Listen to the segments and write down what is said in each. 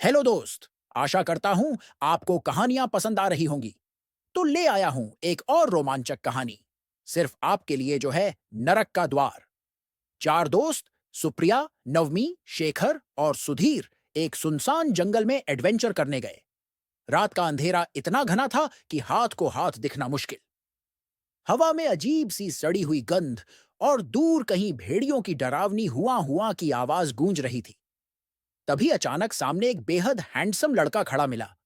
Hello दोस्त। आशा करता हूं आपको कहानियां पसंद आ रही होंगी। तो ले आया हूं एक और रोमांचक कहानी, सिर्फ आपके लिए, जो है नरक का द्वार। चार दोस्त, सुप्रिया, नवमी, शेखर और सुधीर, एक सुनसान जंगल में एडवेंचर करने गए। रात का अंधेरा इतना घना था कि हाथ को हाथ दिखना मुश्किल। हवा में अजीब सी सड़ी हुई गंध और दूर कहीं भेड़ियों की डरावनी हुआ हुआ की आवाज गूंज रही थी। तभी अचानक सामने एक बेहद हैंडसम लड़का खड़ा मिला।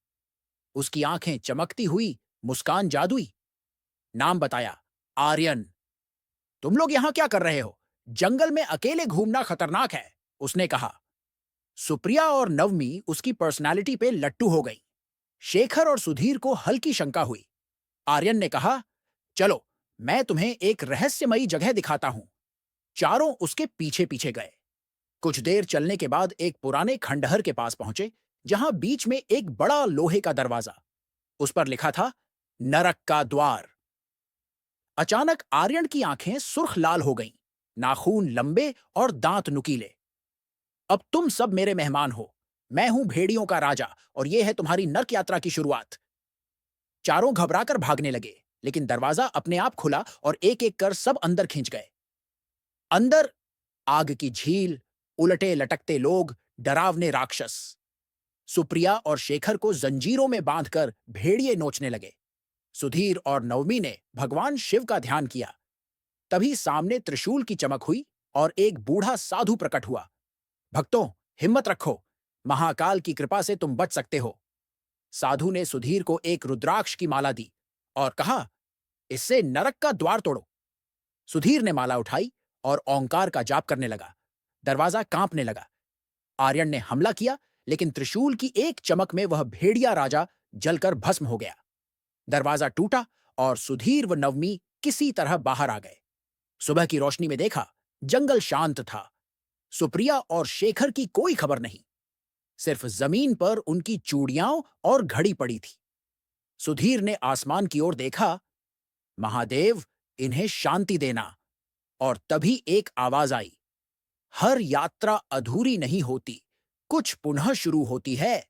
उसकी आंखें चमकती हुई, मुस्कान जादुई। नाम बताया, आर्यन। तुम लोग यहां क्या कर रहे हो? जंगल में अकेले घूमना खतरनाक है, उसने कहा। सुप्रिया और नवमी उसकी पर्सनालिटी पे लट्टू हो गई। शेखर और सुधीर को हल्की शंका हुई। आर्यन ने कहा, चलो, मैं तुम्हें एक रहस्यमयी जगह दिखाता हूं। चारों उसके पीछे पीछे गए। कुछ देर चलने के बाद एक पुराने खंडहर के पास पहुंचे, जहां बीच में एक बड़ा लोहे का दरवाजा। उस पर लिखा था, नरक का द्वार। अचानक आर्यन की आंखें सुर्ख लाल हो गईं, नाखून लंबे और दांत नुकीले। अब तुम सब मेरे मेहमान हो। मैं हूं भेड़ियों का राजा और यह है तुम्हारी नर्क यात्रा की शुरुआत। चारों घबराकर भागने लगे, लेकिन दरवाजा अपने आप खुला और एक एक कर सब अंदर खिंच गए। अंदर आग की झील, उलटे लटकते लोग, डरावने राक्षस। सुप्रिया और शेखर को जंजीरों में बांधकर भेड़िए नोचने लगे। सुधीर और नवमी ने भगवान शिव का ध्यान किया। तभी सामने त्रिशूल की चमक हुई और एक बूढ़ा साधु प्रकट हुआ। भक्तों, हिम्मत रखो, महाकाल की कृपा से तुम बच सकते हो। साधु ने सुधीर को एक रुद्राक्ष की माला दी और कहा, इससे नरक का द्वार तोड़ो। सुधीर ने माला उठाई और ओंकार का जाप करने लगा। दरवाजा कांपने लगा। आर्यन ने हमला किया, लेकिन त्रिशूल की एक चमक में वह भेड़िया राजा जलकर भस्म हो गया। दरवाजा टूटा और सुधीर व नवमी किसी तरह बाहर आ गए। सुबह की रोशनी में देखा, जंगल शांत था। सुप्रिया और शेखर की कोई खबर नहीं। सिर्फ जमीन पर उनकी चूड़ियां और घड़ी पड़ी थी। सुधीर ने आसमान की ओर देखा, महादेव, इन्हें शांति देना। और तभी एक आवाज आई, हर यात्रा अधूरी नहीं होती, कुछ पुनः शुरू होती है।